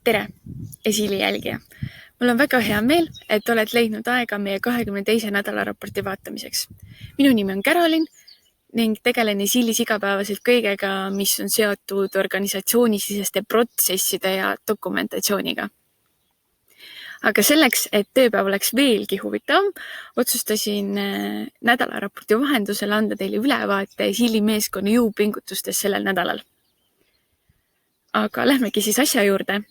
Tere, Esiili jälgija! Mul on väga hea meel, et oled leidnud aega meie 22. nädalaraporti vaatamiseks. Minu nimi on Carolin ning tegelen Esiilis igapäevaselt kõigega, mis on seotud organisatsioonisiseste protsesside ja dokumentatsiooniga. Aga selleks, et tööpäev oleks veelgi huvitavam, otsustasin nädalaraporti vahendusel anda teile ülevaate Esiili meeskonna jõupingutustest sellel nädalal. Aga lähmegi siis asja juurde.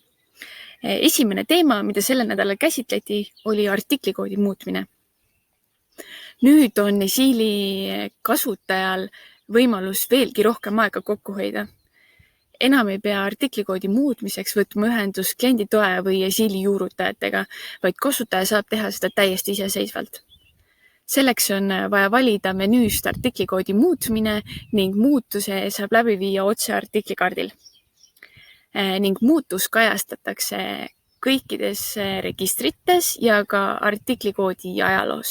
Esimene teema, mida sellel nädalal käsitleti, oli artiklikoodi muutmine. Nüüd on Esiili kasutajal võimalus veelgi rohkem aega kokku hoida. Enam ei pea artiklikoodi muutmiseks võtma ühendust kliendi toe või Esiili juurutajatega, vaid kasutaja saab teha seda täiesti iseseisvalt. Selleks on vaja valida menüüst artiklikoodi muutmine ning muutuse saab läbi viia otse artiklikaardil. Ning muutus kajastatakse kõikides registrites ja ka artiklikoodi ajaloos.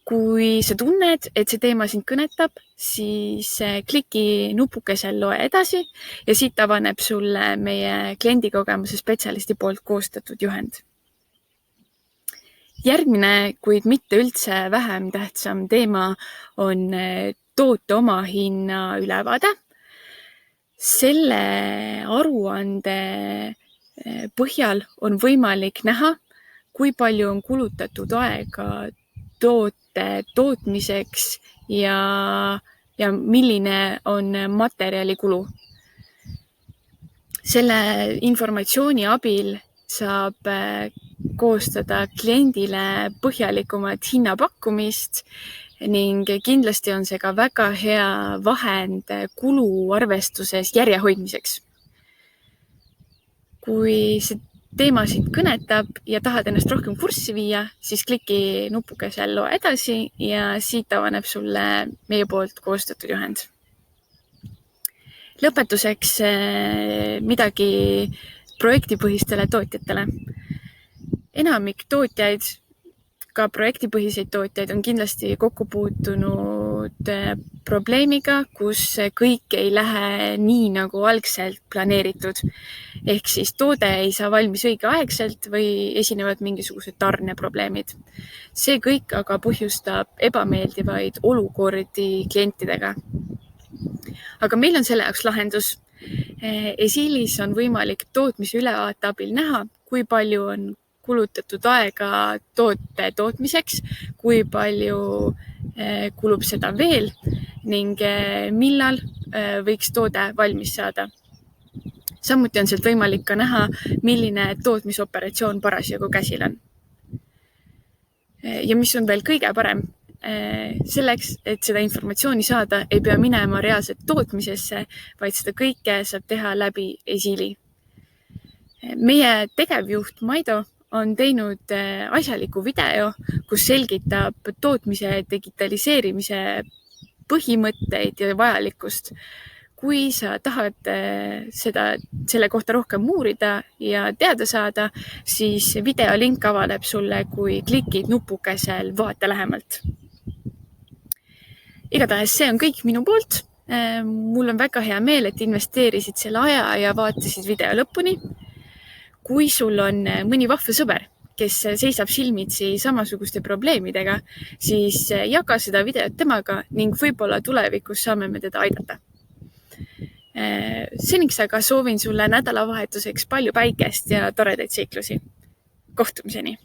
Kui sa tunned, et see teema sind kõnetab, siis kliki nupukesel loe edasi ja siit avaneb sulle meie kliendikogemuse spetsialisti poolt koostatud juhend. Järgmine, kuid mitte üldse vähem tähtsam teema on toote omahinna ülevaade. Selle aruande põhjal on võimalik näha, kui palju on kulutatud aega toote tootmiseks ja milline on materjalikulu. Selle informatsiooni abil saab koostada kliendile põhjalikumat hinnapakkumist ning kindlasti on see ka väga hea vahend kuluarvestuses järjehoidmiseks. Kui see teema sind kõnetab ja tahad ennast rohkem kurssi viia, siis kliki nupukesel loe edasi ja siit avaneb sulle meie poolt koostatud juhend. Lõpetuseks midagi projektipõhistele tootjatele. Enamik tootjaid, ka projektipõhiseid tootjaid on kindlasti kokku puutunud probleemiga, kus kõik ei lähe nii, nagu algselt planeeritud. Ehk siis toode ei saa valmis õigeaegselt või esinevad mingisugused tarneprobleemid. See kõik aga põhjustab ebameeldivaid olukordi klientidega. Aga meil on selle jaoks lahendus. Esiilis on võimalik tootmise ülevaate abil näha, kui palju on kulutatud aega toote tootmiseks, kui palju kulub seda veel ning millal võiks toode valmis saada. Samuti on sealt võimalik ka näha, milline tootmisoperatsioon parasjagu käsil on. Ja mis on veel kõige parem, selleks, et seda informatsiooni saada, ei pea minema reaalselt tootmisesse, vaid seda kõike saab teha läbi Esiili. Meie tegevjuht Maido on teinud asjaliku video, kus selgitab tootmise digitaliseerimise põhimõtteid ja vajalikkust. Kui sa tahad selle kohta rohkem uurida ja teada saada, siis videolink avaneb sulle, kui klikid nupukesel vaata lähemalt. Igatahes see on kõik minu poolt. Mul on väga hea meel, et investeerisid selle aja ja vaatasid video lõpuni. Kui sul on mõni vahva sõber, kes seisab silmitsi samasuguste probleemidega, siis jaga seda videot temaga ning võib-olla tulevikus saame me teda aidata. Seniks aga soovin sulle nädalavahetuseks palju päikest ja toredaid seiklusi. Kohtumiseni!